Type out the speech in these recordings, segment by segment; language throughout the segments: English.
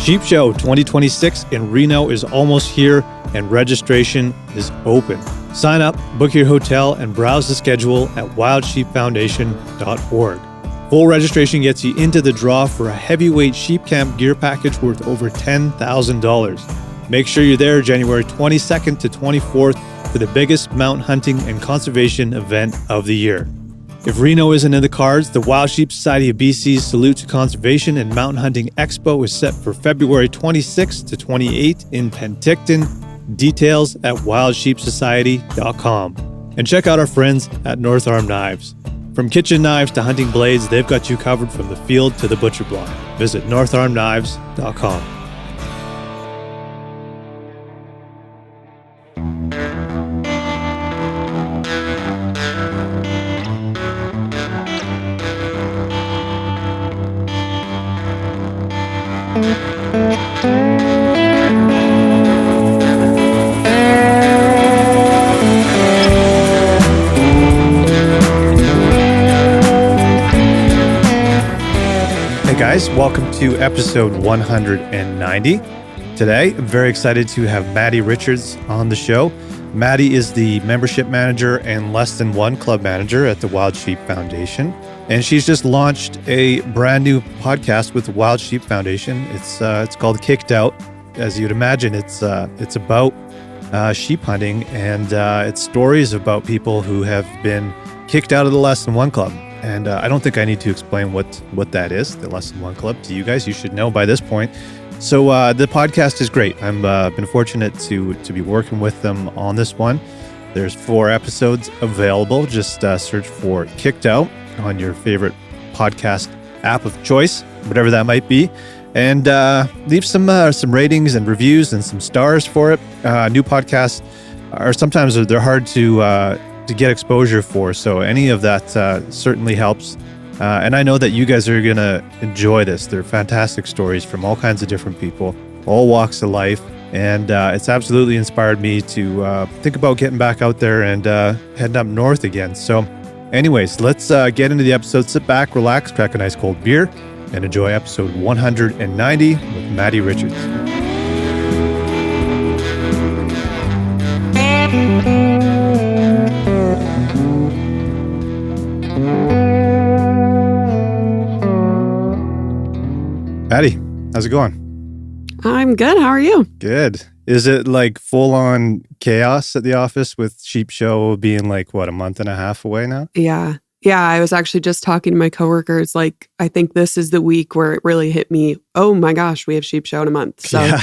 Sheep Show 2026 in Reno is almost here and registration is open. Sign up, book your hotel, and browse the schedule at wildsheepfoundation.org. Full registration gets you into the draw for a heavyweight sheep camp gear package worth over $10,000. Make sure you're there January 22nd to 24th for the biggest mountain hunting and conservation event of the year. If Reno isn't in the cards, the Wild Sheep Society of BC's Salute to Conservation and Mountain Hunting Expo is set for February 26 to 28 in Penticton. Details at wildsheepsociety.com. And check out our friends at North Arm Knives. From kitchen knives to hunting blades, they've got you covered from the field to the butcher block. Visit northarmknives.com. Hey guys, welcome to episode 190. Today, I'm very excited to have Maddie Richards on the show. Maddie is the membership manager and Less Than One club manager at the Wild Sheep Foundation. And she's just launched a brand new podcast with the Wild Sheep Foundation. It's called Kicked Out. As you'd imagine, it's about sheep hunting, and it's stories about people who have been kicked out of the Less Than One club. And I don't think I need to explain what that is, the Less Than One club, to you guys. You should know by this point. So the podcast is great. I've been fortunate to be working with them on this one. There's 4 episodes available. Just search for Kicked Out on your favorite podcast app of choice, whatever that might be. And leave some ratings and reviews and some stars for it. New podcasts are sometimes they're hard to get exposure for. So any of that certainly helps. And I know that you guys are going to enjoy this. They're fantastic stories from all kinds of different people, all walks of life. And it's absolutely inspired me to think about getting back out there and heading up north again. So anyways, let's get into the episode. Sit back, relax, crack a nice cold beer, and enjoy episode 190 with Maddie Richards. Maddie, how's it going? I'm good. How are you? Good. Is it like full on chaos at the office with Sheep Show being like, what, a month and a half away now? Yeah. I was actually just talking to my coworkers. Like, I think this is the week where it really hit me. Oh my gosh, we have Sheep Show in a month. So, yeah.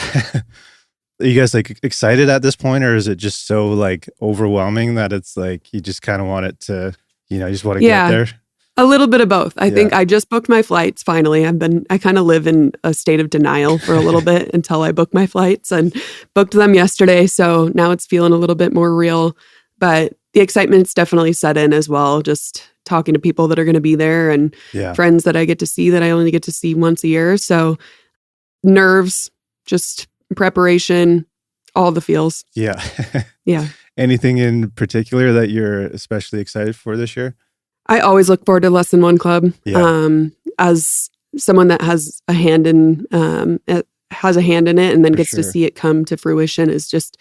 Are you guys like excited at this point, or is it just so like overwhelming that it's like you just kind of want it to, you just want to get there? A little bit of both. I think I just booked my flights finally. I kind of live in a state of denial for a little bit until I book my flights, and booked them yesterday. So now it's feeling a little bit more real, but the excitement's definitely set in as well. Just talking to people that are going to be there and friends that I get to see that I only get to see once a year. So nerves, just preparation, all the feels. Yeah. Yeah. Anything in particular that you're especially excited for this year? I always look forward to Less Than One Club. Yeah. As someone that has a hand in it, and then gets to see it come to fruition is just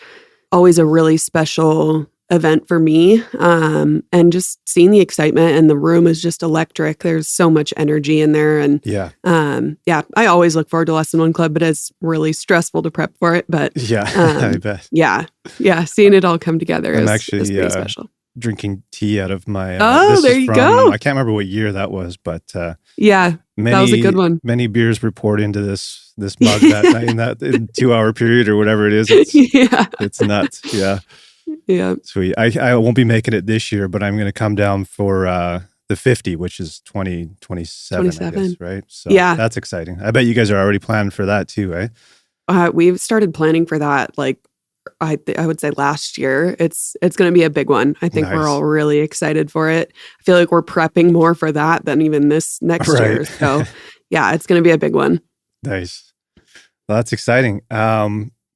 always a really special event for me. And just seeing the excitement, and the room is just electric. There's so much energy in there. And I always look forward to Less Than One Club, but it's really stressful to prep for it. But I bet. Yeah. Seeing it all come together is pretty special. Drinking tea out of my there you go. I can't remember what year that was, but that was a good one. Many beers were poured into this mug that night in that 2-hour period or whatever it is. It's nuts. Yeah, sweet. I won't be making it this year, but I'm going to come down for the 50, which is 2027, I guess, right? So that's exciting. I bet you guys are already planning for that too, eh? We've started planning for that like I would say last year. It's going to be a big one. I think we're all really excited for it. I feel like we're prepping more for that than even this next year. So it's going to be a big one. Nice. Well, that's exciting.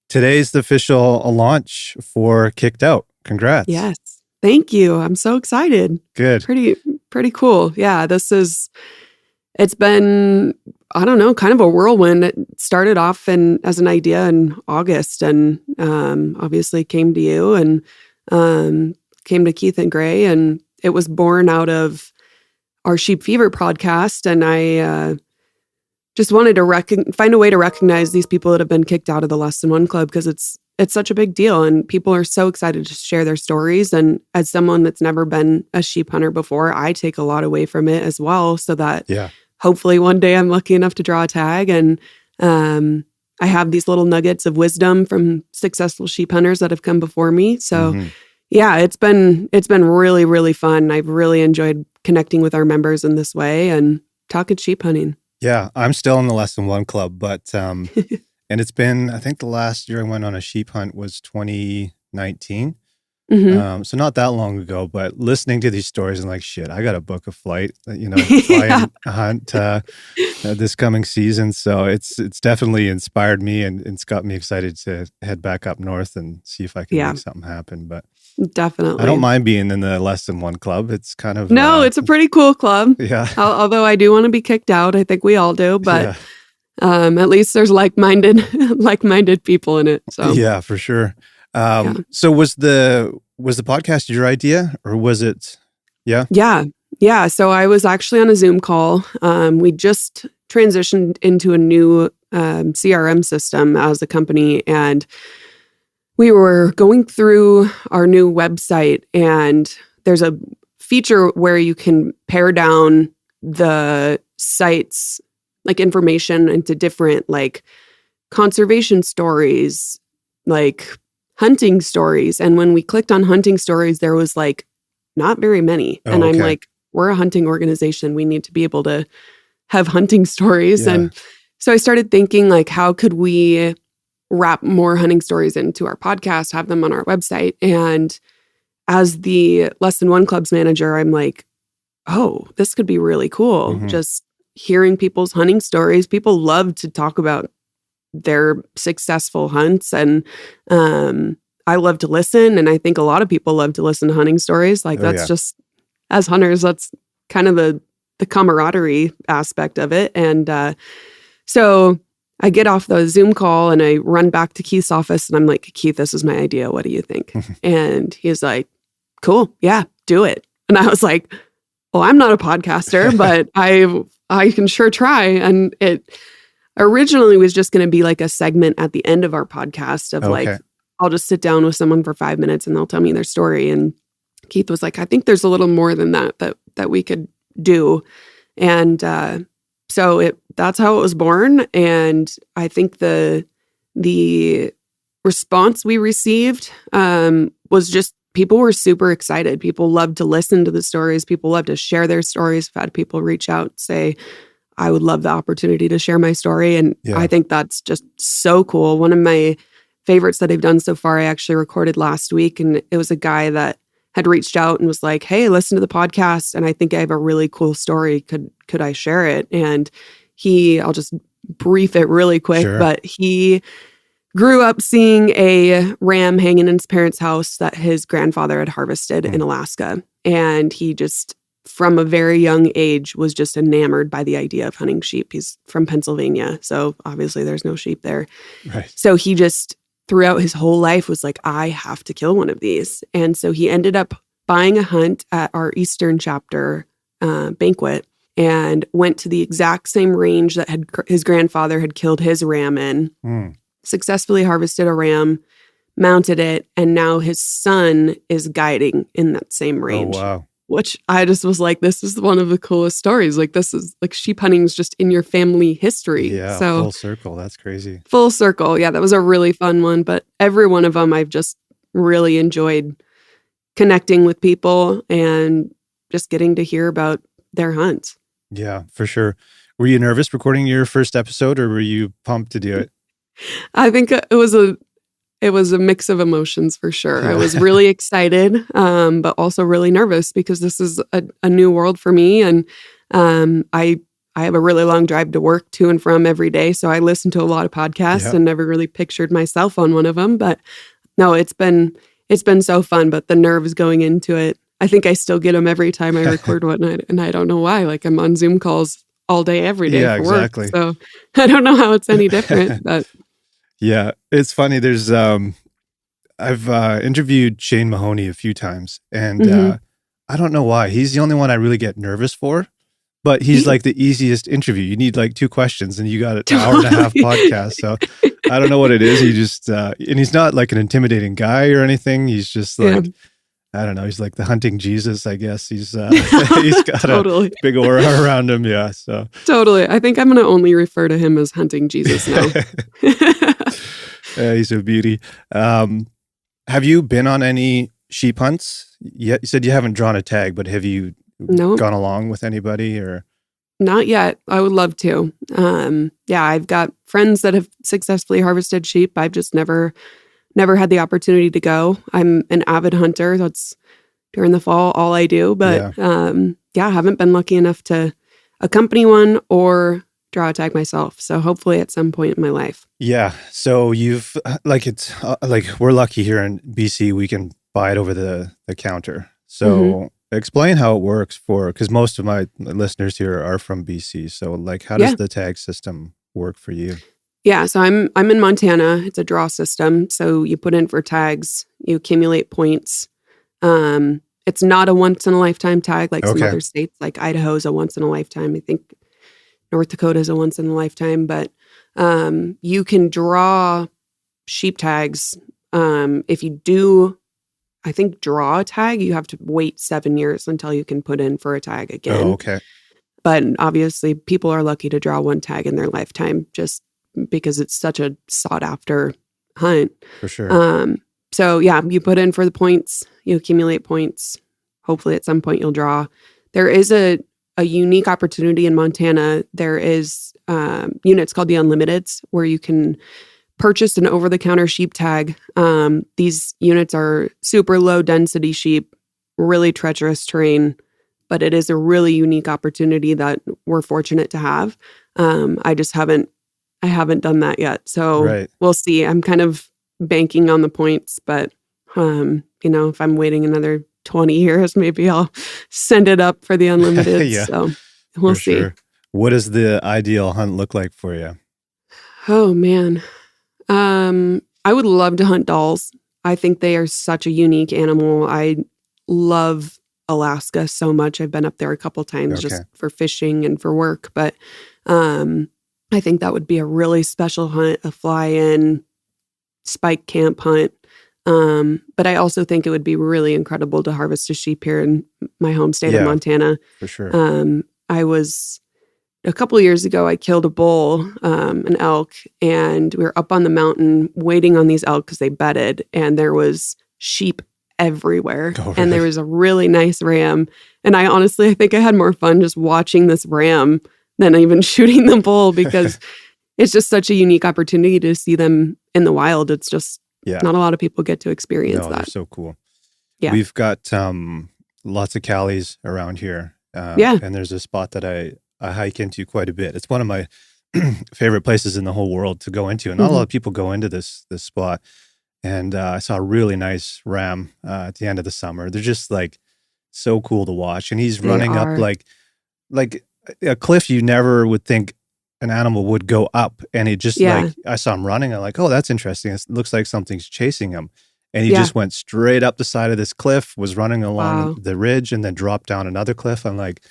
Today's the official launch for Kicked Out. Congrats. Yes. Thank you. I'm so excited. Good. Pretty cool. Yeah, this is It's been, I don't know, kind of a whirlwind. It started off as an idea in August, and obviously came to you, and came to Keith and Gray, and it was born out of our Sheep Fever podcast. And I just wanted to find a way to recognize these people that have been kicked out of the Less Than One Club, because it's such a big deal, and people are so excited to share their stories. And as someone that's never been a sheep hunter before, I take a lot away from it as well, so that hopefully one day I'm lucky enough to draw a tag, and I have these little nuggets of wisdom from successful sheep hunters that have come before me. So yeah, it's been really, really fun. I've really enjoyed connecting with our members in this way and talking sheep hunting. Yeah, I'm still in the Less Than One Club, but and it's been, I think the last year I went on a sheep hunt was 2019. So not that long ago, but listening to these stories and like, shit, I got to book a flight, fly and hunt this coming season. So it's definitely inspired me, and it's got me excited to head back up north and see if I can make something happen. But definitely, I don't mind being in the Less Than One Club. It's kind of it's a pretty cool club. Yeah. Although I do want to be kicked out. I think we all do, but at least there's like-minded people in it. So yeah, for sure. So was the podcast your idea, or was it? Yeah. So I was actually on a Zoom call. We just transitioned into a new CRM system as a company, and we were going through our new website, and there's a feature where you can pare down the site's like information into different like conservation stories, like hunting stories. And when we clicked on hunting stories, there was like not very many. And I'm like, we're a hunting organization. We need to be able to have hunting stories. And so I started thinking, like, how could we wrap more hunting stories into our podcast, have them on our website? And as the Less Than One Club's manager, I'm like, oh, this could be really cool. Just hearing people's hunting stories. People love to talk about their successful hunts, and I love to listen, and I think a lot of people love to listen to hunting stories. Like that's just, as hunters, that's kind of the camaraderie aspect of it. And so I get off the Zoom call and I run back to Keith's office, and I'm like, Keith, this is my idea. What do you think? And he's like, cool, yeah, do it. And I was like, well, I'm not a podcaster, but I can sure try. And it originally was just going to be like a segment at the end of our podcast of like, I'll just sit down with someone for 5 minutes and they'll tell me their story. And Keith was like, I think there's a little more than that we could do. And so that's how it was born. And I think the response we received was just, people were super excited. People loved to listen to the stories. People loved to share their stories. I've had people reach out and say, I would love the opportunity to share my story. And I think that's just so cool. One of my favorites that I've done so far, I actually recorded last week, and it was a guy that had reached out and was like, hey, listen to the podcast, and I think I have a really cool story. Could I share it? And I'll just brief it really quick, but he grew up seeing a ram hanging in his parents' house that his grandfather had harvested in Alaska. And he just, from a very young age, was just enamored by the idea of hunting sheep. He's from Pennsylvania, so obviously there's no sheep there. Right. So he just, throughout his whole life, was like, I have to kill one of these. And so he ended up buying a hunt at our Eastern chapter banquet, and went to the exact same range that his grandfather had killed his ram in, successfully harvested a ram, mounted it, and now his son is guiding in that same range. Oh, wow. Which I just was like, this is one of the coolest stories. Like, this is like, sheep hunting is just in your family history. Yeah, so, full circle. That's crazy. Full circle. Yeah, that was a really fun one. But every one of them, I've just really enjoyed connecting with people and just getting to hear about their hunts. Yeah, for sure. Were you nervous recording your first episode, or were you pumped to do it? I think it was a mix of emotions for sure. I was really excited, but also really nervous because this is a new world for me. And I have a really long drive to work to and from every day. So I listen to a lot of podcasts and never really pictured myself on one of them. But no, it's been so fun. But the nerves going into it, I think I still get them every time I record one. And I don't know why. Like, I'm on Zoom calls all day, every day Yeah, for work. exactly. So I don't know how it's any different, but Yeah, it's funny. There's I've interviewed Shane Mahoney a few times, and mhm. I don't know why. He's the only one I really get nervous for, but he's He like the easiest interview. You need like 2 questions, and you got an hour and a half totally. podcast. So I don't know what it is. He just and he's not like an intimidating guy or anything. He's just Yeah. like, I don't know. He's like the hunting Jesus, I guess. He's he's got a Totally. big aura around him. Yeah. So Totally. I think I'm gonna only refer to him as hunting Jesus now. he's a beauty. Have you been on any sheep hunts yet? You said you haven't drawn a tag, but have you Nope, gone along with anybody or? not yet. I would love to. Yeah, I've got friends that have successfully harvested sheep. I've just never had the opportunity to go. I'm an avid hunter. That's during the fall all I do. But Yeah. yeah, I haven't been lucky enough to accompany one or draw a tag myself. So hopefully at some point in my life. Yeah. So you've like it's like we're lucky here in BC we can buy it over the counter. hmm So explain how it works for because most of my listeners here are from BC. So like how Yeah. does the tag system work for you? Yeah, so I'm in Montana. It's a draw system. So you put in for tags, you accumulate points. It's not a once in a lifetime tag like some Okay. other states, like Idaho is a once in a lifetime. I think North Dakota is a once in a lifetime, but you can draw sheep tags. If you do, I think draw a tag, you have to wait 7 years until you can put in for a tag Oh, again. okay. But obviously, people are lucky to draw one tag in their lifetime just because it's such a sought after hunt. For sure. Um, so yeah, you put in for the points, you accumulate points. Hopefully, at some point, you'll draw. There is a unique opportunity in Montana. There is units called the Unlimiteds where you can purchase an over the counter sheep tag. These units are super low density sheep, really treacherous terrain, but it is a really unique opportunity that we're fortunate to have. I haven't done that yet. So Right. we'll see. I'm kind of banking on the points, but if I'm waiting another 20 years, maybe I'll send it up for the unlimited. Yeah, So we'll for see. sure. What does the ideal hunt look like for you? Oh man. I would love to hunt dolls. I think they are such a unique animal. I love Alaska so much. I've been up there a couple times Okay. just for fishing and for work, but I think that would be a really special hunt, a fly-in spike camp hunt. But I also think it would be really incredible to harvest a sheep here in my home state of Yeah, Montana. for sure. I was a couple of years ago, I killed a bull, an elk, and we were up on the mountain waiting on these elk because they bedded, and there was sheep everywhere. Oh, And there really? was a really nice ram. And I think I had more fun just watching this ram than even shooting the bull because it's just such a unique opportunity to see them in the wild. It's just Yeah. not a lot of people get to experience No, they're that. so cool. Yeah. We've got lots of Callies around here. Yeah. And there's a spot that I hike into quite a bit. It's one of my favorite places in the whole world to go into. And not a lot of people go into this spot. And I saw a really nice ram at the end of the summer. They're just like so cool to watch. And he's They running up are. like a cliff you never would think an animal would go up. And he just Yeah. like, I saw him running. I'm like, oh, that's interesting. It looks like something's chasing him. And he Yeah. just went straight up the side of this cliff, was running along Wow. the ridge, and then dropped down another cliff. I'm like,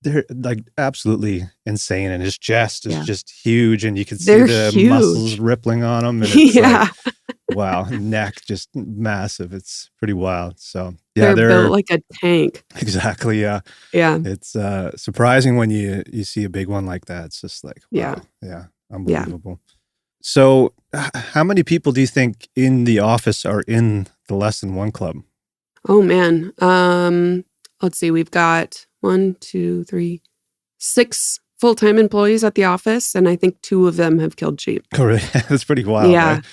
they're like absolutely insane. And his chest is Yeah. just huge. And you can see They're the muscles huge. rippling on him. And it's Yeah. like, wow, neck just massive. It's pretty wild. So yeah, They're built like a tank. exactly. Yeah. Yeah. It's surprising when you see a big one like that. It's just like, Yeah. wow. Yeah. Unbelievable. So how many people do you think in the office are in the Less Than One Club? Oh man. Let's see. We've got 6 full-time employees at the office, and I think 2 of them have killed sheep. Oh, really? That's pretty wild. Yeah. Right?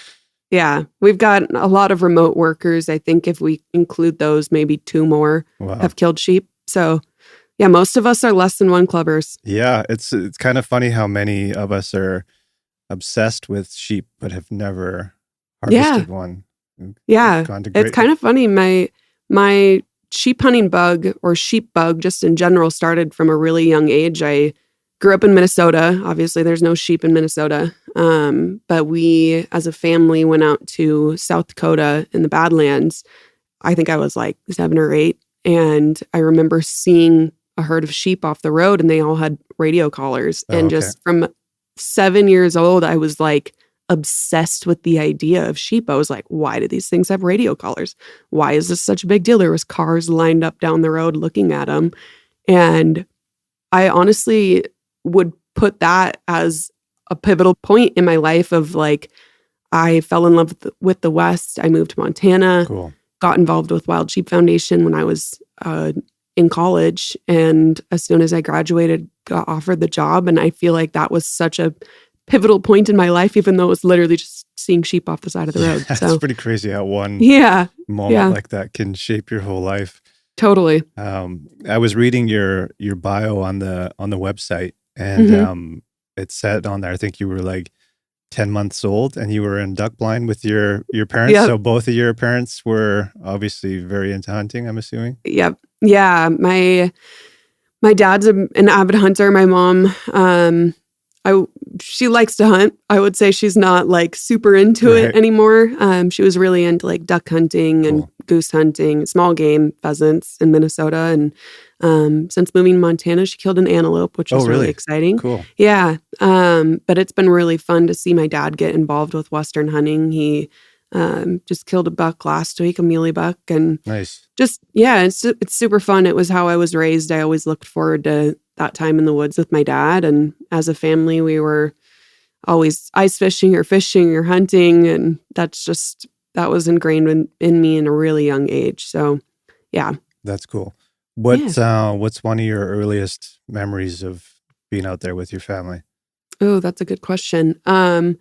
Yeah. We've got a lot of remote workers. I think if we include those, maybe 2 more Wow. have killed sheep. So yeah, most of us are Less Than One clubbers. Yeah. It's kind of funny how many of us are obsessed with sheep, but have never harvested one. Yeah. Gone to It's great- kind of funny. My sheep hunting bug or sheep bug just in general started from a really young age. I grew up in Minnesota. Obviously, there's no sheep in Minnesota. But we, as a family, went out to South Dakota in the Badlands. I think I was like 7 or 8. And I remember seeing a herd of sheep off the road, and they all had radio collars. Oh, and okay. just from 7 years old, I was like obsessed with the idea of sheep. I was like, why do these things have radio collars? Why is this such a big deal? There was cars lined up down the road looking at them. And I honestly would put that as a pivotal point in my life of like, I fell in love with the West. I moved to Montana, Cool. got involved with Wild Sheep Foundation when I was in college. And as soon as I graduated, got offered the job. And I feel like that was such a pivotal point in my life, even though it was literally just seeing sheep off the side of the road. That's So pretty crazy how one moment like that can shape your whole life. Totally. I was reading your bio on the website, and it said on there, I think you were like 10 months old and you were in duck blind with your parents. Yep. So both of your parents were obviously very into hunting, I'm assuming. Yep. Yeah. My dad's an avid hunter. My mom, she likes to hunt. I would say she's not like super into it anymore. She was really into like duck hunting and goose hunting, small game, pheasants in Minnesota. And since moving to Montana, she killed an antelope, which was really exciting. Cool. Yeah. But it's been really fun to see my dad get involved with Western hunting. He just killed a buck last week, a muley buck. And nice. Just, it's super fun. It was how I was raised. I always looked forward to that time in the woods with my dad. And as a family, we were always ice fishing or hunting. And that was ingrained in me in a really young age. So, yeah. That's cool. What's one of your earliest memories of being out there with your family? Oh, that's a good question. I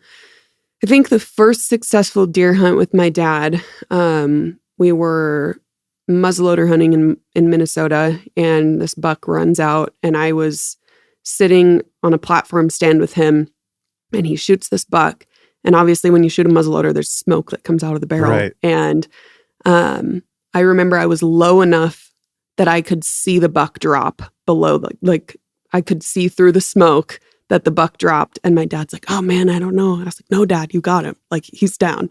think the first successful deer hunt with my dad, we were muzzleloader hunting in Minnesota, and this buck runs out, and I was sitting on a platform stand with him, and he shoots this buck. And obviously when you shoot a muzzleloader, there's smoke that comes out of the barrel. Right. And I remember I was low enough that I could see the buck drop below, like I could see through the smoke that the buck dropped. And my dad's like, oh man, I don't know. And I was like, no, Dad, you got him. Like, he's down.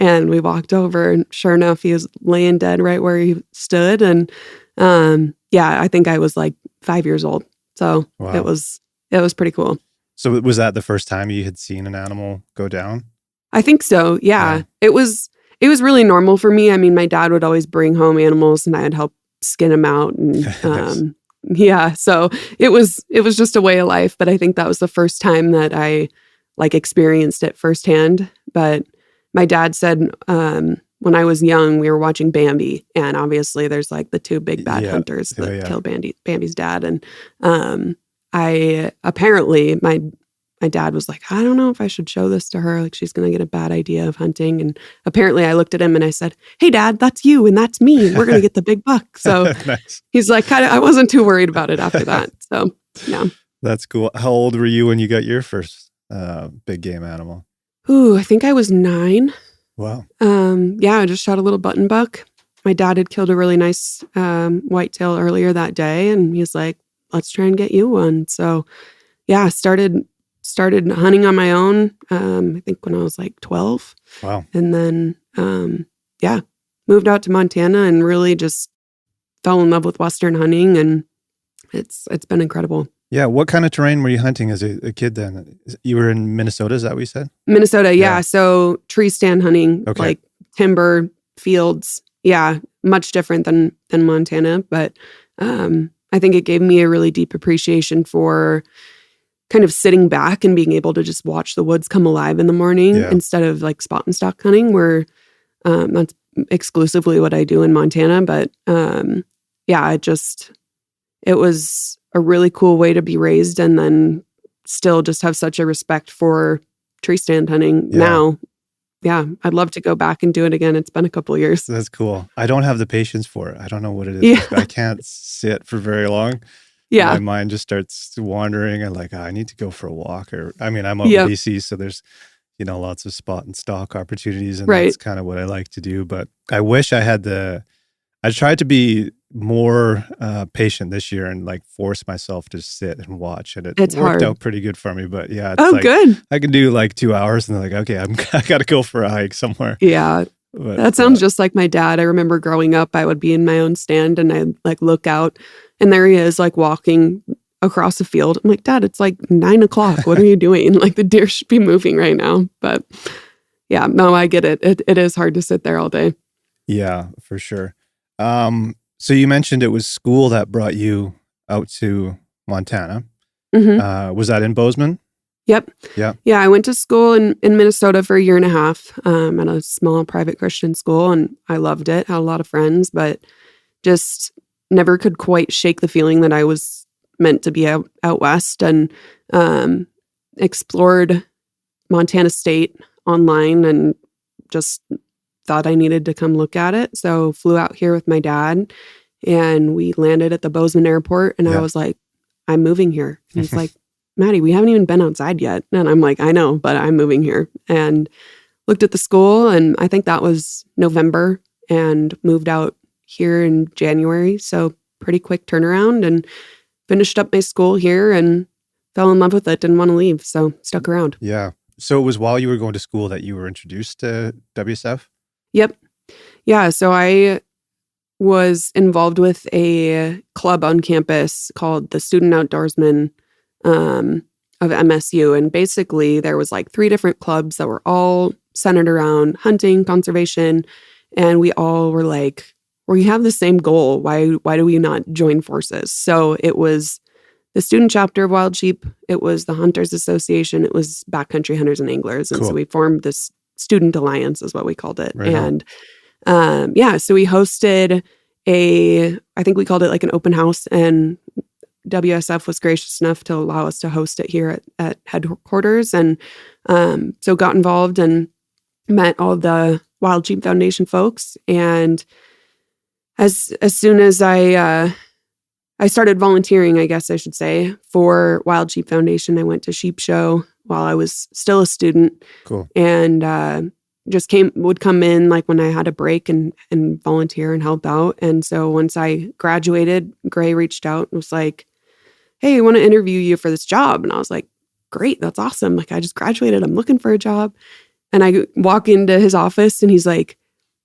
And we walked over, and sure enough, he was laying dead right where he stood. And I think I was like 5 years old. So wow. it was pretty cool. So was that the first time you had seen an animal go down? I think so. Yeah. It was really normal for me. I mean, my dad would always bring home animals, and I'd help skin them out. And nice. So it was just a way of life. But I think that was the first time that I like experienced it firsthand. But my dad said when I was young, we were watching Bambi, and obviously there's like the two big bad hunters that kill Bambi's dad. And my dad was like, I don't know if I should show this to her. Like, she's going to get a bad idea of hunting. And apparently I looked at him and I said, hey, Dad, that's you and that's me. We're going to get the big buck. So nice. He's like, I wasn't too worried about it after that. So, yeah. That's cool. How old were you when you got your first big game animal? Ooh, I think I was 9. Wow. I just shot a little button buck. My dad had killed a really nice whitetail earlier that day, and he's like, let's try and get you one. So, yeah, started hunting on my own, I think when I was like 12. Wow. And then, moved out to Montana and really just fell in love with Western hunting, and it's been incredible. Yeah. What kind of terrain were you hunting as a kid then? You were in Minnesota, is that what you said? Minnesota, yeah. So tree stand hunting, like timber, fields. Yeah, much different than Montana. But I think it gave me a really deep appreciation for kind of sitting back and being able to just watch the woods come alive in the morning instead of like spot and stalk hunting, where that's exclusively what I do in Montana. But it was a really cool way to be raised, and then still just have such a respect for tree stand hunting now. Yeah, I'd love to go back and do it again. It's been a couple of years. That's cool. I don't have the patience for it. I don't know what it is. Yeah. I can't sit for very long. Yeah. My mind just starts wandering, and like, I need to go for a walk. I'm out in BC, so there's, lots of spot and stalk opportunities, and that's kind of what I like to do. But I wish I had I tried to be more patient this year and like force myself to sit and watch, and it It's worked hard. out pretty good for me. But yeah, it's Oh, like good. I can do like 2 hours and then like, okay, I got to go for a hike somewhere. Yeah. But, That sounds just like my dad. I remember growing up, I would be in my own stand and I'd like look out and there he is like walking across a field. I'm like, Dad, it's like 9 o'clock. What are you doing? Like the deer should be moving right now. But yeah, no, I get it. It is hard to sit there all day. yeah, for sure. So you mentioned it was school that brought you out to Montana. Mm-hmm. Was that in Bozeman? Yep. Yeah. Yeah, I went to school in Minnesota for a year and a half at a small private Christian school, and I loved it. Had a lot of friends, but just never could quite shake the feeling that I was meant to be out west, and explored Montana State online and just thought I needed to come look at it. So flew out here with my dad, and we landed at the Bozeman airport, and I was like, I'm moving here. And he's like, Maddie, we haven't even been outside yet. And I'm like, I know, but I'm moving here. And looked at the school, and I think that was November, and moved out here in January. So pretty quick turnaround, and finished up my school here and fell in love with it. Didn't want to leave. So stuck around. Yeah. So it was while you were going to school that you were introduced to WSF? Yep. Yeah. So I was involved with a club on campus called the Student Outdoorsmen of MSU. And basically there was like 3 different clubs that were all centered around hunting, conservation. And we all were like, we have the same goal. Why do we not join forces? So it was the student chapter of Wild Sheep. It was the Hunters Association. It was Backcountry Hunters and Anglers. And Cool. so we formed this student alliance is what we called it. Right on. And so we hosted I think we called it like an open house, and WSF was gracious enough to allow us to host it here at headquarters. And so got involved and met all the Wild Sheep Foundation folks. And as soon as I started volunteering, I guess I should say, for Wild Sheep Foundation, I went to Sheep Show while I was still a student. Cool. And just would come in like when I had a break and volunteer and help out. And so once I graduated, Gray reached out and was like, hey, I want to interview you for this job. And I was like, great, that's awesome. Like I just graduated, I'm looking for a job. And I walk into his office and he's like,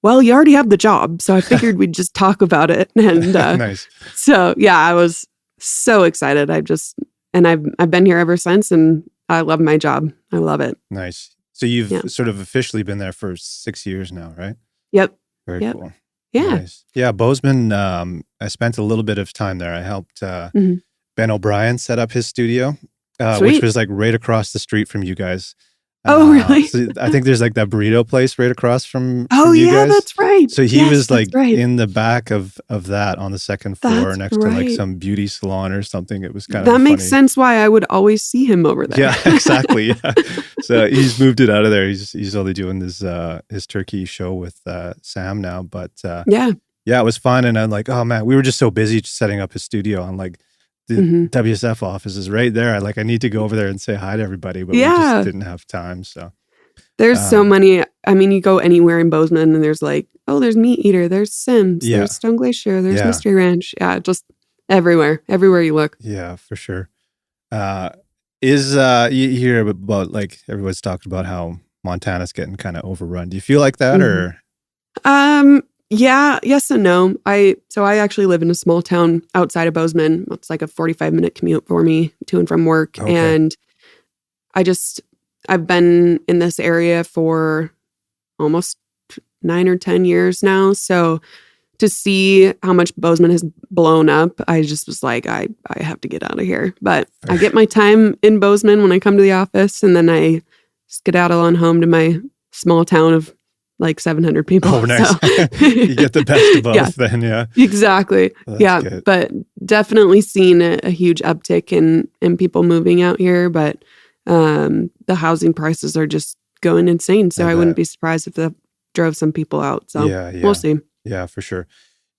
well, you already have the job. So I figured we'd just talk about it. And Nice. so yeah, I was so excited. I've been here ever since, and I love my job. I love it. Nice. So you've sort of officially been there for 6 years now, right? Yep. Very Yep. cool. Yeah. Nice. Yeah, Bozeman, I spent a little bit of time there. I helped Ben O'Brien set up his studio, which was like right across the street from you guys. Oh, really? So I think there's like that burrito place right across from Oh, you yeah, guys. that's right. So he Yes, was like that's right. in the back of that on the second floor That's next to like right. some beauty salon or something. It was kind of That makes funny. sense why I would always see him over there. Yeah, exactly. Yeah. So he's moved it out of there. He's only doing his turkey show with Sam now. But Yeah. it was fun. And I'm like, oh man, we were just so busy just setting up his studio. I'm like, the WSF office is right there. I need to go over there and say hi to everybody, but we just didn't have time. So there's so many. I mean, you go anywhere in Bozeman and there's like, oh, there's Meat Eater, there's Sims, there's Stone Glacier, there's Mystery Ranch. Yeah, just everywhere you look. Yeah, for sure. You hear about like everyone's talked about how Montana's getting kind of overrun. Do you feel like that or? Yeah, yes and no. I actually live in a small town outside of Bozeman. It's like a 45-minute commute for me to and from work. Okay. And I've been in this area for almost 9 or 10 years now. So to see how much Bozeman has blown up, I just was like, I have to get out of here. But I get my time in Bozeman when I come to the office, and then I skedaddle on home to my small town of like 700 people. Oh, nice. So. You get the best of both then, yeah. Exactly. That's good. But definitely seen a huge uptick in people moving out here. But the housing prices are just going insane. So I wouldn't be surprised if that drove some people out. So we'll see. Yeah, for sure.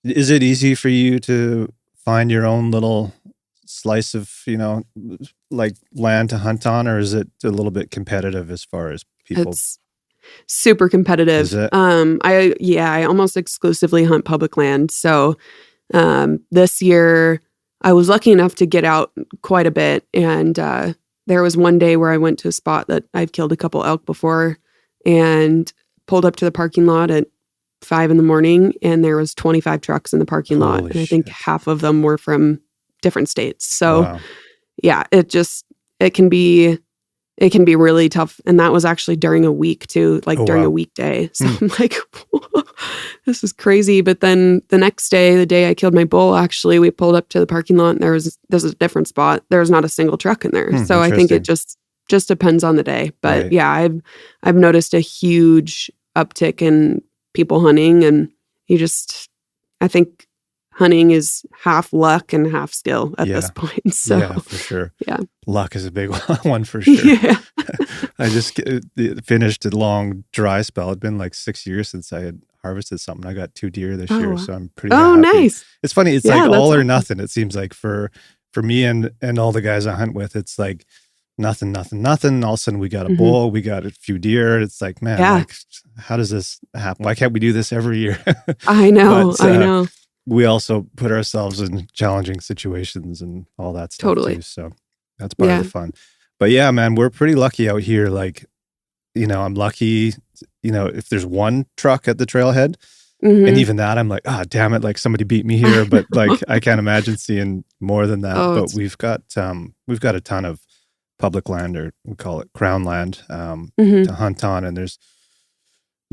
Is it easy for you to find your own little slice of, like land to hunt on, or is it a little bit competitive as far as people? It's super competitive. Is it? I almost exclusively hunt public land. So This year, I was lucky enough to get out quite a bit. And there was one day where I went to a spot that I've killed a couple elk before and pulled up to the parking lot at 5 a.m. and there was 25 trucks in the parking lot. And I think half of them were from different states. So yeah, it can be really tough. And that was actually during a week too, like during a weekday. So I'm like, this is crazy. But then the next day, the day I killed my bull, actually, we pulled up to the parking lot and there's a different spot. There's not a single truck in there. So I think it just depends on the day. But yeah, I've noticed a huge uptick in people hunting, and I think hunting is half luck and half skill at this point. So yeah, for sure. Yeah. Luck is a big one for sure. Yeah. I just finished a long dry spell. It'd been like 6 years since I had harvested something. I got 2 deer this year, so I'm pretty happy. Nice. It's funny. It's like all or nothing. It seems like for me and all the guys I hunt with, it's like nothing. All of a sudden we got a bull, we got a few deer. It's like, man, like, how does this happen? Why can't we do this every year? I know. I know. We also put ourselves in challenging situations and all that stuff too. So that's part of the fun. But yeah, man, we're pretty lucky out here. Like, I'm lucky, if there's one truck at the trailhead, and even that, I'm like, damn it, like somebody beat me here. But like, I can't imagine seeing more than that. But we've got a ton of public land, or we call it crown land, to hunt on, and there's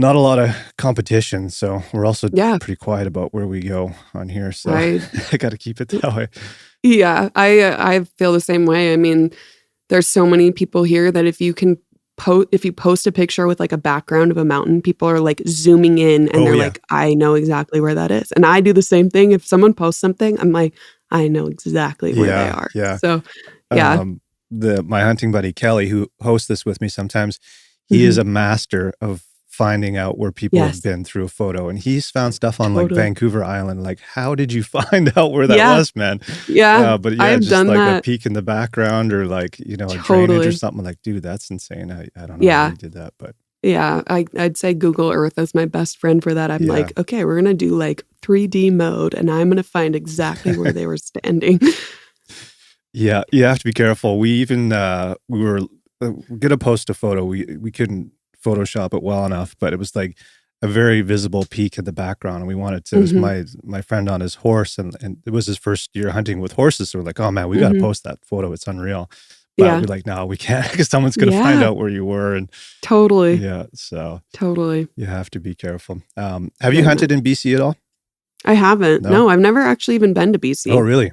not a lot of competition, so we're also pretty quiet about where we go on here. So I got to keep it that way. Yeah, I feel the same way. I mean, there's so many people here that if you post a picture with like a background of a mountain, people are like zooming in and they're like, I know exactly where that is. And I do the same thing. If someone posts something, I'm like, I know exactly where they are. Yeah. So yeah. My hunting buddy Kelly, who hosts this with me sometimes, he is a master of finding out where people have been through a photo, and he's found stuff on like Vancouver Island. Like, how did you find out where that was, man? Yeah, but yeah, I've just done like that. A peek in the background, or like a drainage or something. Like, dude, that's insane. I don't know how you did that, but yeah, I'd say Google Earth is my best friend for that. I'm like, okay, we're gonna do like 3D mode, and I'm gonna find exactly where they were standing. Yeah, you have to be careful. We even we were gonna post a photo. We couldn't Photoshop it well enough, but it was like a very visible peak in the background, and we wanted to. It was my friend on his horse, and it was his first year hunting with horses. So we're like, oh man, we got to post that photo. It's unreal. But we're like, no, we can't, because someone's gonna find out where you were. And so you have to be careful. Have you hunted in BC at all? I haven't. No, I've never actually even been to BC. Oh, really?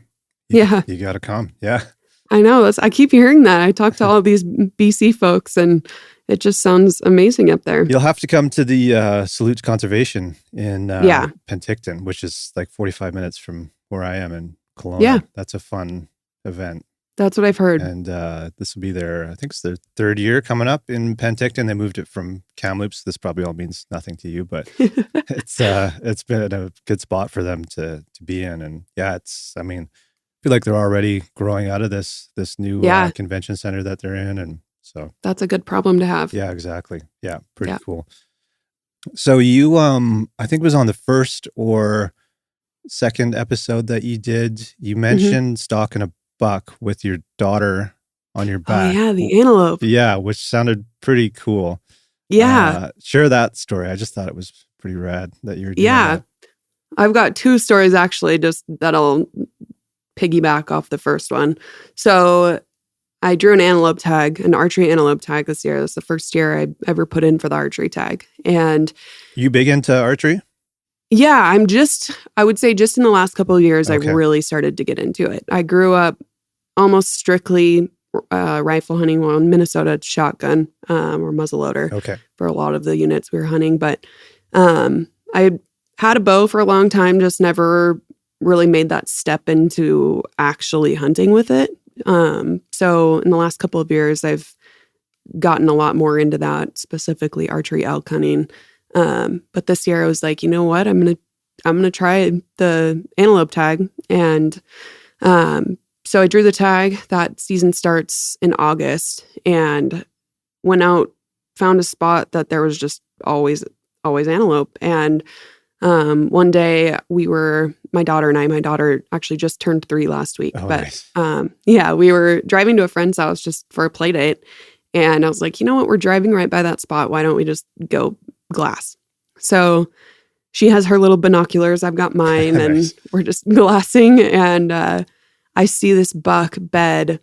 You got to come. Yeah. I know. I keep hearing that. I talk to all of these BC folks, and it just sounds amazing up there. You'll have to come to the Salute Conservation in Penticton, which is like 45 minutes from where I am in Kelowna. Yeah. That's a fun event. That's what I've heard. And this will be I think it's their 3rd year coming up in Penticton. They moved it from Kamloops. This probably all means nothing to you, but it's been a good spot for them to be in. And I feel like they're already growing out of this new convention center that they're in. And so that's a good problem to have. Yeah, exactly. Yeah. Pretty cool. So you, I think it was on the first or second episode that you did, you mentioned stalking a buck with your daughter on your back. Oh yeah, the antelope. Yeah, which sounded pretty cool. Yeah. Share that story. I just thought it was pretty rad that you were doing that. I've got 2 stories actually, just that'll piggyback off the first one. So I drew an archery antelope tag this year. That's the first year I ever put in for the archery tag. And you big into archery? Yeah, I would say just in the last couple of years, I've really started to get into it. I grew up almost strictly rifle hunting on Minnesota shotgun or muzzleloader for a lot of the units we were hunting. But I had a bow for a long time, just never really made that step into actually hunting with it. So in the last couple of years, I've gotten a lot more into that, specifically archery elk hunting. But this year I was like, you know what? I'm gonna try the antelope tag. And so I drew the tag. That season starts in August, and went out, found a spot that there was just always antelope. And One day my daughter actually just turned 3 last week, Oh, but nice. we were driving to a friend's house just for a play date. And I was like, you know what? We're driving right by that spot. Why don't we just go glass? So she has her little binoculars. I've got mine, and Nice. we're just glassing. And I see this buck bed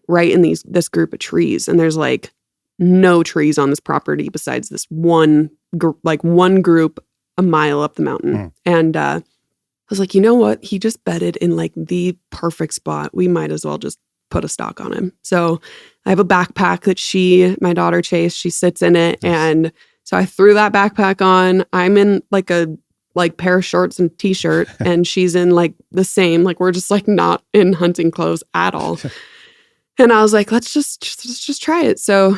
right in this group of trees. And there's like no trees on this property besides this one group a mile up the mountain. And I was like, you know what? He just bedded in like the perfect spot. We might as well just put a stock on him. So I have a backpack that my daughter Chase, she sits in it. Nice. And so I threw that backpack on. I'm in like a pair of shorts and t-shirt, and she's in like the same, like we're just like not in hunting clothes at all. And I was like, let's just try it. So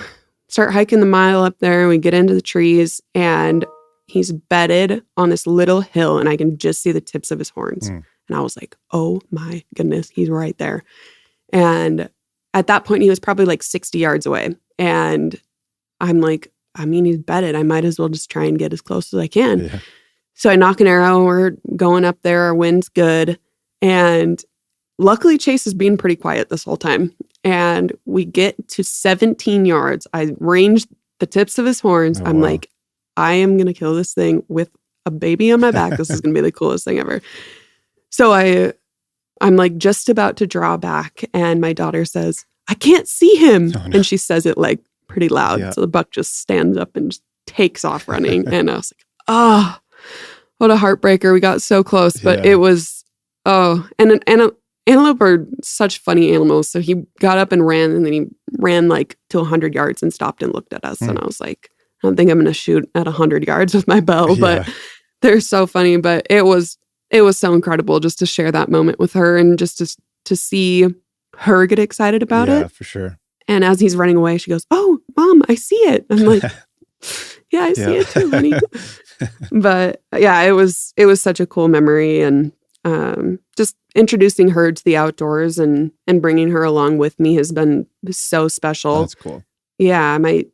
start hiking the mile up there, and we get into the trees, and he's bedded on this little hill, and I can just see the tips of his horns. And I was like, oh my goodness, he's right there. And at that point, he was probably like 60 yards away. And I'm like, he's bedded. I might as well just try and get as close as I can. Yeah. So I knock an arrow. We're going up there. Our wind's good. And luckily, Chase is being pretty quiet this whole time. And we get to 17 yards. I ranged the tips of his horns. I'm like, I am going to kill this thing with a baby on my back. This is going to be the coolest thing ever. So I'm like just about to draw back, and my daughter says, I can't see him. Oh, no. And she says it like pretty loud. Yeah. So the buck just stands up and just takes off running. And I was like, oh, what a heartbreaker. We got so close, but it was, and antelope are such funny animals. So he got up and ran, and then he ran like to 100 yards and stopped and looked at us. And I was like, I don't think I'm going to shoot at 100 yards with my bow, but they're so funny. But it was so incredible just to share that moment with her, and just to see her get excited about it. Yeah, for sure. And as he's running away, she goes, oh, Mom, I see it. I'm like, yeah, I see it too, honey. But yeah, it was such a cool memory, and just introducing her to the outdoors and bringing her along with me has been so special. That's cool. Yeah. My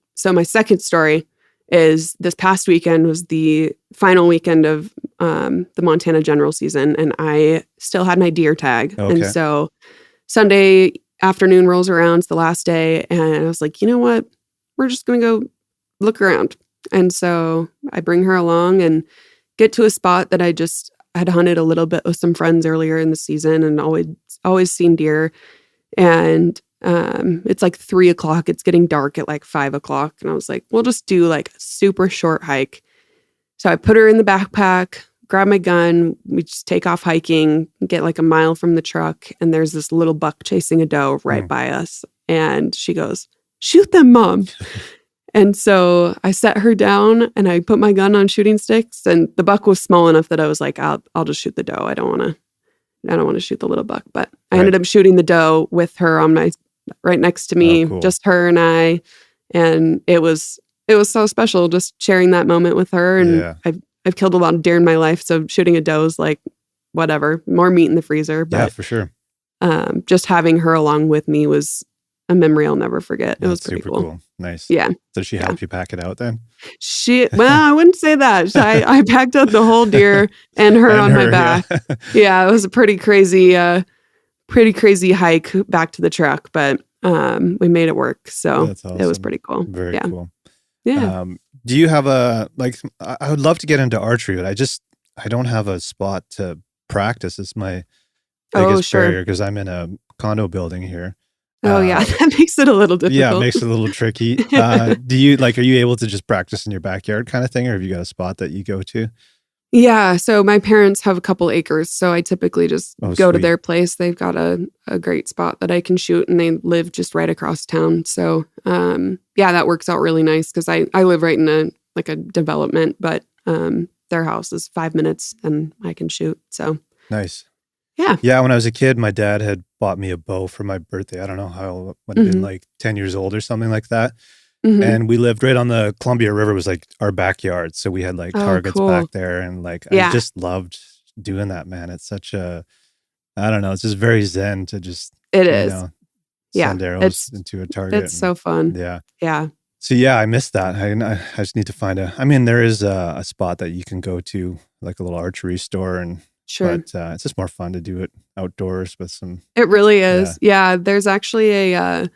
second story is this past weekend was the final weekend of the Montana general season, and I still had my deer tag. Okay. And so Sunday afternoon rolls around, it's the last day, and I was like, you know what? We're just going to go look around. And so I bring her along and get to a spot that I had hunted a little bit with some friends earlier in the season, and always seen deer. And it's like 3:00. It's getting dark at like 5:00. And I was like, we'll just do like a super short hike. So I put her in the backpack, grab my gun. We just take off hiking, get like a mile from the truck. And there's this little buck chasing a doe right by us. And she goes, shoot them, Mom. And so I set her down, and I put my gun on shooting sticks, and the buck was small enough that I was like, I'll just shoot the doe. I don't want to shoot the little buck, but I ended up shooting the doe with her right next to me, cool. Just her and I. And it was so special just sharing that moment with her. And I've killed a lot of deer in my life. So shooting a doe is like, whatever, more meat in the freezer. But, yeah, for sure. Just having her along with me was a memory I'll never forget. It was pretty super cool. Nice. Yeah. So she helped you pack it out then? I wouldn't say that. I packed out the whole deer and her on my back. Yeah, it was a pretty crazy hike back to the truck, but we made it work. So awesome. It was pretty cool. Very cool. Yeah. Do you have I would love to get into archery, but I don't have a spot to practice. It's my biggest barrier because I'm in a condo building here. Oh yeah, that makes it a little difficult. Yeah, it makes it a little tricky. Are you able to just practice in your backyard kind of thing, or have you got a spot that you go to? Yeah, so my parents have a couple acres, so I typically just go to their place. They've got a great spot that I can shoot, and they live just right across town. So that works out really nice because I live right in a development, but their house is 5 minutes and I can shoot. So nice. Yeah. Yeah, when I was a kid, my dad had bought me a bow for my birthday. I don't know how, would have been like 10 years old or something like that. Mm-hmm. And we lived right on the Columbia River, was like our backyard. So we had like targets back there. And I just loved doing that, man. It's such I don't know, it's just very zen to just, send arrows into a target. It's so fun. Yeah. Yeah. So yeah, I missed that. I just need to find I mean, there is a spot that you can go to, like a little archery store, Sure. but it's just more fun to do it outdoors with some. It really Yeah. is. Yeah, there's actually a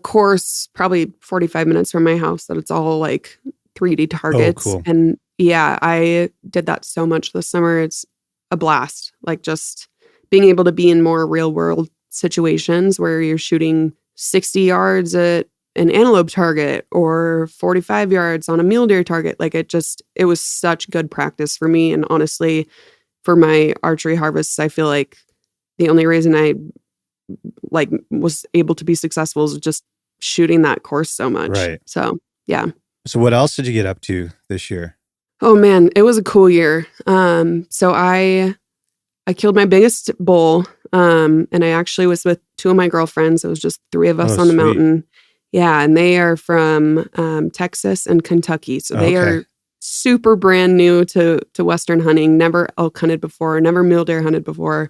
course probably 45 minutes from my house that it's all like 3D Oh, targets. cool. And yeah, I did that so much this summer. It's a blast. Like just being able to be in more real world situations where you're shooting 60 yards at an antelope target or 45 yards on a mule deer target. Like it was such good practice for me. And honestly, for my archery harvests, I feel like the only reason I like was able to be successful is just shooting that course so much. Right. So yeah. So what else did you get up to this year? Oh man, it was a cool year. So I killed my biggest bull. And I actually was with two of my girlfriends. It was just three of us Oh, on the sweet. mountain. Yeah, and they are from Texas and Kentucky. So they Okay. are super brand new to Western hunting, never elk hunted before, never mule deer hunted before.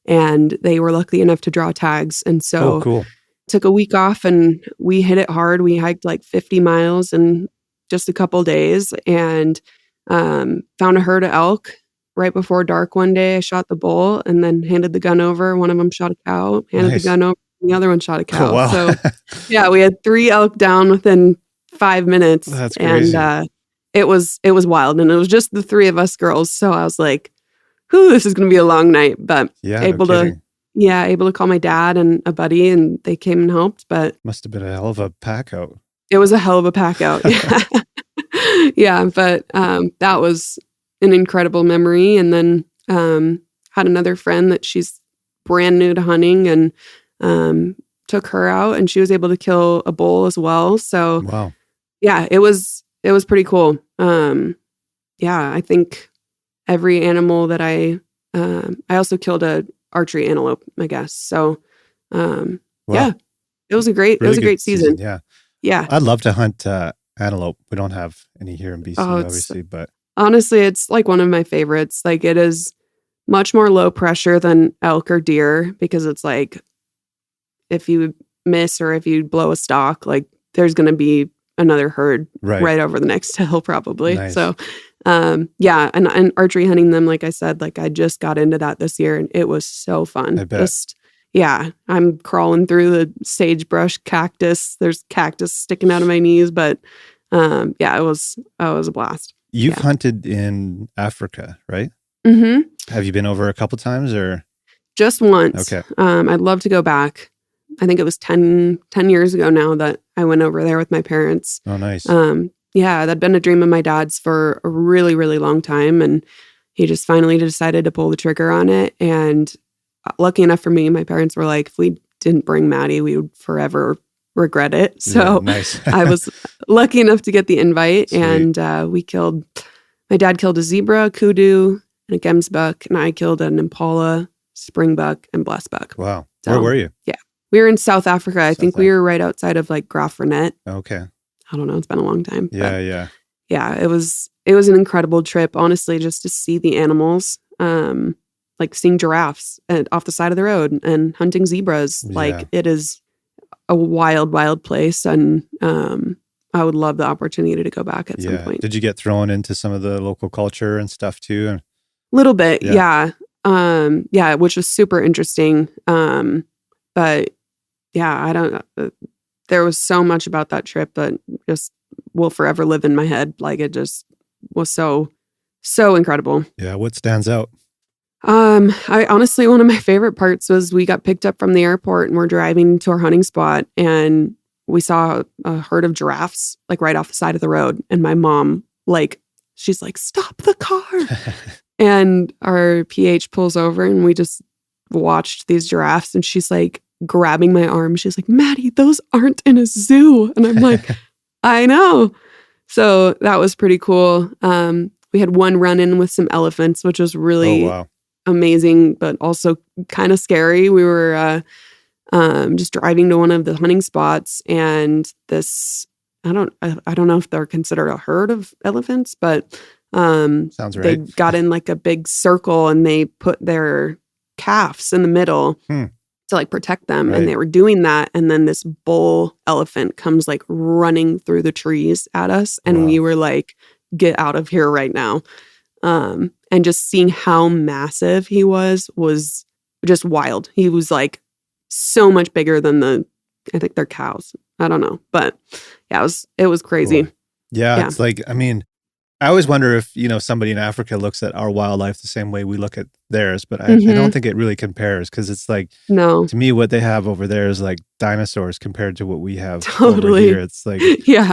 And they were lucky enough to draw tags. And Oh, so cool. took a week off and we hit it hard. We hiked like 50 miles in just a couple days and found a herd of elk right before dark one day. I shot the bull and then handed the gun over. One of them shot a cow, handed the Nice. gun over, and the other one shot a Oh, cow. wow. So yeah, we had 3 elk down within 5 minutes. That's crazy. And it was wild. And it was just the 3 of us girls. So I was like, whew, this is gonna be a long night. But Yeah, able no to kidding. able to call my dad and a buddy and they came and helped. But Must have been a hell of a pack out. it was a hell of a pack out. Yeah. Yeah. But that was an incredible memory. And then had another friend that she's brand new to hunting and took her out and she was able to kill a bull as well. So Wow. yeah, it was pretty cool. Yeah, I think every animal that I also killed a archery antelope, I guess. So Wow. yeah, it was a great Really good great season. Yeah. Yeah. I'd love to hunt antelope. We don't have any here in BC, Oh, it's obviously, but honestly, it's like one of my favorites. Like it is much more low pressure than elk or deer because it's like if you miss or if you blow a stalk, like there's going to be another herd right. right over the next hill probably. Nice. So yeah, and archery hunting them, like I said, like I just got into that this year and it was so fun. I bet. Just yeah, I'm crawling through the sagebrush cactus. There's cactus sticking out of my knees, but yeah, it was a blast. You've Yeah. hunted in Africa, right? Mm-hmm. Have you been over a couple times or? Just once. Okay. I'd love to go back. I think it was 10 years ago now that I went over there with my parents. Oh, nice. Yeah, that'd been a dream of my dad's for a really, really long time. And he just finally decided to pull the trigger on it. And lucky enough for me, my parents were like, if we didn't bring Maddie, we would forever regret it. So Yeah, nice. I was lucky enough to get the invite. Sweet. And my dad killed a zebra, a kudu, and a gemsbuck. And I killed an impala, springbuck, and blessbuck. Wow. So, Where were you? Yeah. We were in South Africa. I think we Africa. were right outside of like Graaff-Reinet. Okay. I don't know. It's been a long time. Yeah, but yeah. yeah, it was an incredible trip, honestly, just to see the animals, like seeing giraffes off the side of the road and hunting zebras. Yeah. Like it is a wild, wild place. And I would love the opportunity to go back at some point. Did you get thrown into some of the local culture and stuff too? Little bit. Yeah. Yeah, which was super interesting. But yeah, I don't, there was so much about that trip that just will forever live in my head. Like it just was so incredible. Yeah. What stands out? I honestly, one of my favorite parts was we got picked up from the airport and we're driving to our hunting spot and we saw a herd of giraffes like right off the side of the road. And my mom, like, she's like, stop the car. And our PH pulls over and we just watched these giraffes and she's like grabbing my arm. She's like, Maddie, those aren't in a zoo. And I'm like, I know. So that was pretty cool. We had one run in with some elephants, which was really amazing, but also kind of scary. We were just driving to one of the hunting spots and this, I don't know if they're considered a herd of elephants, but Sounds right. they got in like a big circle and they put their calves in the middle. to like protect them. Right. And they were doing that. And then this bull elephant comes like running through the trees at us. And we were like, get out of here right now. And just seeing how massive he was just wild. He was like so much bigger than I think they're cows. I don't know. But yeah, it was crazy. Cool. Yeah. It's like, I mean, I always wonder if, somebody in Africa looks at our wildlife the same way we look at theirs, but I don't think it really compares, because it's like, no, to me, what they have over there is like dinosaurs compared to what we have totally over here. It's like,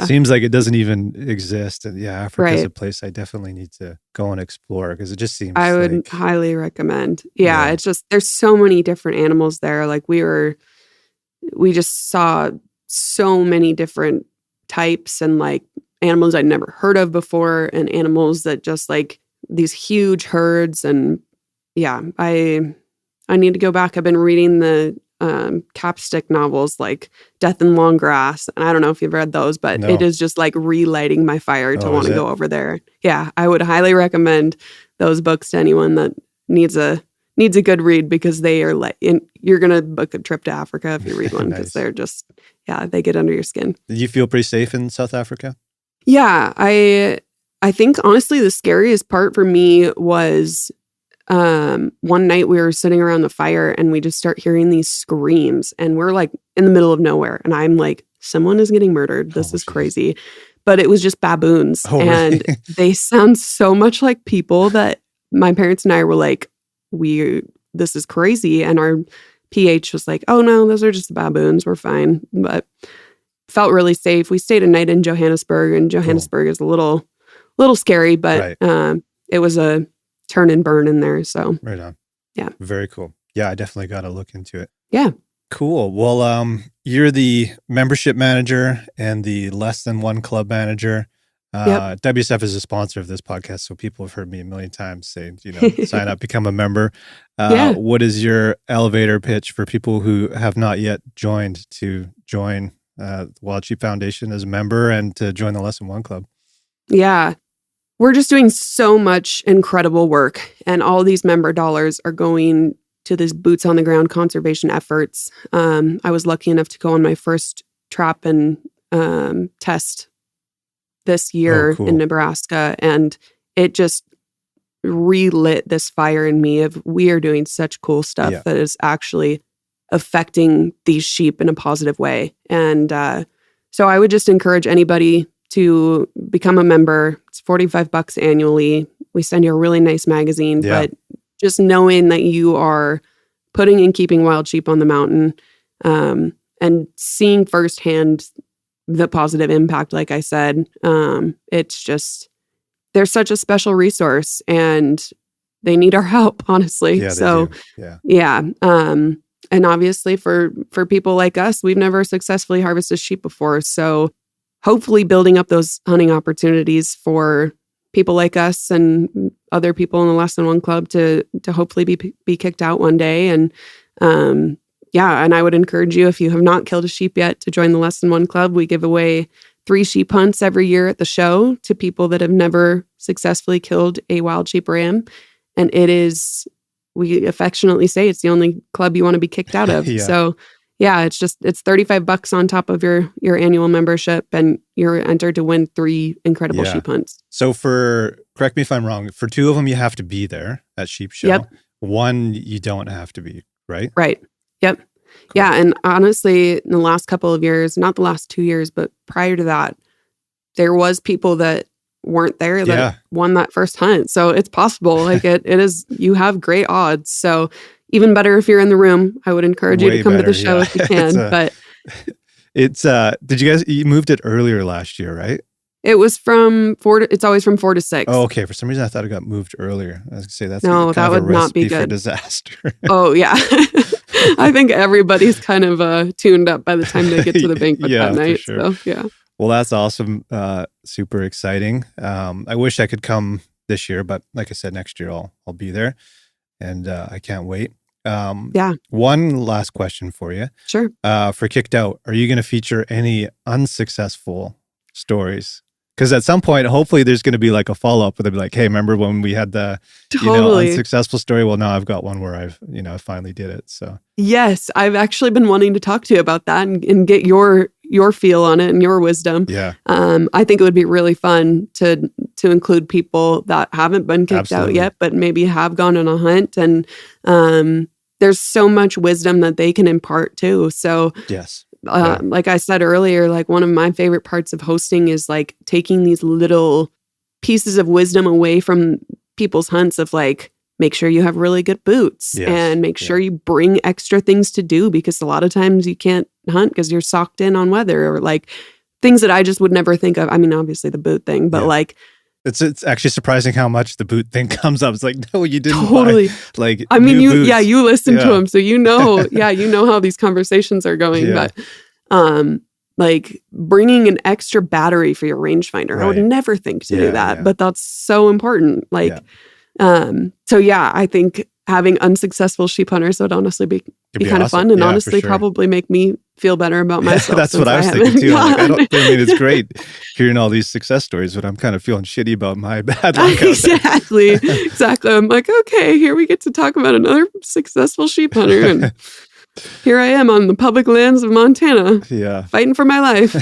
seems like it doesn't even exist. And yeah, Africa is a place I definitely need to go and explore, because it just seems I would highly recommend. Yeah, it's just, there's so many different animals there. Like we just saw so many different types, and like animals I'd never heard of before, and animals that just like these huge herds. And yeah, I need to go back. I've been reading the Capstick novels like Death in Long Grass, and I don't know if you've read those, but it is just like relighting my fire to want to go over there. Yeah, I would highly recommend those books to anyone that needs a good read, because they are like, you're gonna book a trip to Africa if you read one, because they're just, they get under your skin. Did you feel pretty safe in South Africa? Yeah, I think honestly the scariest part for me was one night we were sitting around the fire and we just start hearing these screams, and we're like in the middle of nowhere, and I'm like, someone is getting murdered. This is crazy. But it was just baboons. And they sound so much like people that my parents and I were like, this is crazy. And our PH was like, oh no, those are just the baboons. We're fine. But felt really safe. We stayed a night in Johannesburg, and Johannesburg is a little scary, but it was a turn and burn in there. So right on. Yeah. Very cool. Yeah, I definitely got to look into it. Yeah. Cool. Well, you're the membership manager and the less than one club manager. WSF is a sponsor of this podcast, so people have heard me a million times say, sign up, become a member. What is your elevator pitch for people who have not yet joined to join the Wild Sheep Foundation as a member and to join the Less Than One Club? Yeah. We're just doing so much incredible work, and all these member dollars are going to these boots on the ground conservation efforts. I was lucky enough to go on my first trap and test this year in Nebraska, and it just relit this fire in me of, we are doing such cool stuff that is actually affecting these sheep in a positive way. And so I would just encourage anybody to become a member. It's $45 annually. We send you a really nice magazine, but just knowing that you are putting and keeping wild sheep on the mountain, and seeing firsthand the positive impact, like I said, it's just, they're such a special resource, and they need our help, honestly. Yeah, so and obviously for people like us, we've never successfully harvested sheep before. So hopefully building up those hunting opportunities for people like us and other people in the Less Than One Club to hopefully be kicked out one day. And and I would encourage you, if you have not killed a sheep yet, to join the Less Than One Club. We give away 3 sheep hunts every year at the show to people that have never successfully killed a wild sheep ram. And it is, we affectionately say, it's the only club you want to be kicked out of. So it's $35 on top of your annual membership, and you're entered to win 3 incredible sheep hunts. So correct me if I'm wrong, for 2 of them, you have to be there at Sheep Show. Yep. 1, you don't have to be, right? Right. Yep. Cool. Yeah. And honestly, in the last couple of years, not the last 2 years, but prior to that, there was people that weren't there that won that first hunt. So it's possible. Like it is, you have great odds. So even better if you're in the room. I would encourage you to come to the show if you can. But you moved it earlier last year, right? It was it's always from 4 to 6. Oh, okay. For some reason, I thought it got moved earlier. I was going to say that would not be good for disaster. Oh, yeah. I think everybody's kind of tuned up by the time they get to the banquet that night. For sure. So, Well, that's awesome. Super exciting. I wish I could come this year, but like I said, next year I'll be there, and I can't wait. One last question for you. Sure. For Kicked Out, are you going to feature any unsuccessful stories Because at some point, hopefully there's going to be like a follow-up where they'll be like, hey, remember when we had the unsuccessful story? Well, now I've got one where I finally did it. So yes, I've actually been wanting to talk to you about that and get your feel on it and your wisdom. Yeah. I think it would be really fun to include people that haven't been kicked out yet, but maybe have gone on a hunt. And there's so much wisdom that they can impart too. So yes. Like I said earlier, like one of my favorite parts of hosting is like taking these little pieces of wisdom away from people's hunts of like, make sure you have really good boots and make sure you bring extra things to do, because a lot of times you can't hunt because you're socked in on weather, or like things that I just would never think of. I mean, obviously the boot thing, but like, it's actually surprising how much the boot thing comes up. It's like, no, you didn't totally buy, like, I mean, you boots. you listen to them, so you know, you know how these conversations are going. But like bringing an extra battery for your rangefinder, I would never think to do that, but that's so important. Like, so I think having unsuccessful sheep hunters would honestly be kind of fun, and honestly probably make me feel better about myself. That's what I was thinking too. I'm like, I mean, it's great hearing all these success stories, but I'm kind of feeling shitty about my bad luck. Exactly. I'm like, okay, here we get to talk about another successful sheep hunter, and here I am on the public lands of Montana, fighting for my life.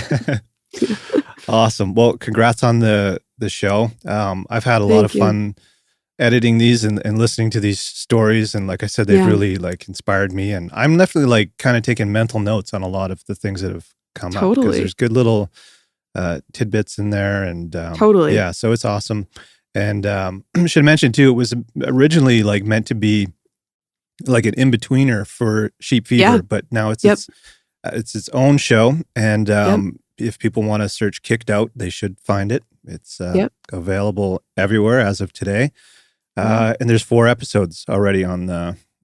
Awesome. Well, congrats on the show. I've had a lot of fun editing these and listening to these stories, and like I said, they've really like inspired me, and I'm definitely like kind of taking mental notes on a lot of the things that have come up, because there's good little tidbits in there, and so it's awesome. And should mention too, it was originally like meant to be like an in-betweener for Sheep Fever, but now it's its own show, and if people want to search Kicked Out, they should find it. It's available everywhere as of today. And there's 4 episodes already on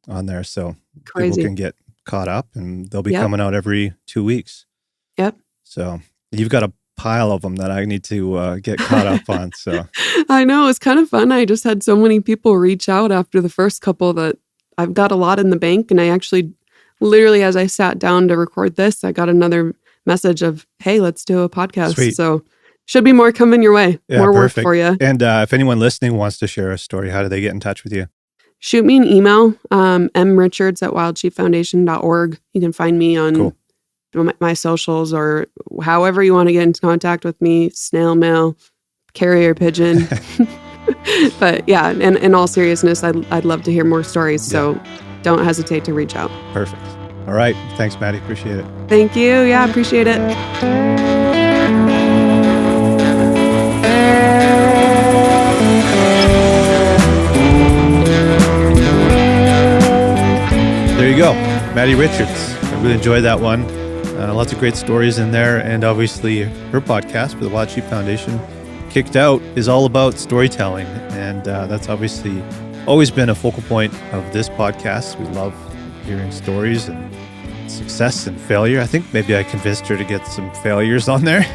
there, so people can get caught up, and they'll be coming out every 2 weeks. So you've got a pile of them that I need to get caught up on. So I know, it's kind of fun. I just had so many people reach out after the first couple that I've got a lot in the bank, and I actually, literally, as I sat down to record this, I got another message of, hey, let's do a podcast. Sweet. So should be more coming your way. More work for you. And if anyone listening wants to share a story, how do they get in touch with you? Shoot me an email, mrichards@wildsheepfoundation.org. You can find me on my socials, or however you want to get in contact with me, snail mail, carrier pigeon. But in all seriousness, I'd love to hear more stories. So don't hesitate to reach out. Perfect. All right. Thanks, Maddie. Appreciate it. Thank you. Yeah, appreciate it. There you go. Maddie Richards. I really enjoyed that one. Lots of great stories in there. And obviously her podcast for the Wild Sheep Foundation, Kicked Out, is all about storytelling. And that's obviously always been a focal point of this podcast. We love hearing stories and success and failure. I think maybe I convinced her to get some failures on there.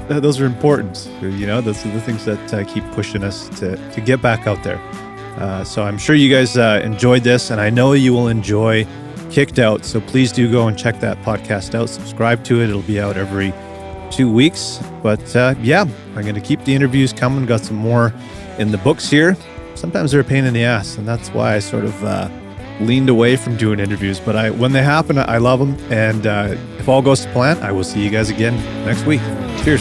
Those are important. You know, those are the things that keep pushing us to get back out there. So I'm sure you guys enjoyed this, and I know you will enjoy Kicked Out. So please do go and check that podcast out. Subscribe to it. It'll be out every 2 weeks. But I'm going to keep the interviews coming. Got some more in the books here. Sometimes they're a pain in the ass, and that's why I sort of leaned away from doing interviews. But when they happen, I love them. And if all goes to plan, I will see you guys again next week. Cheers.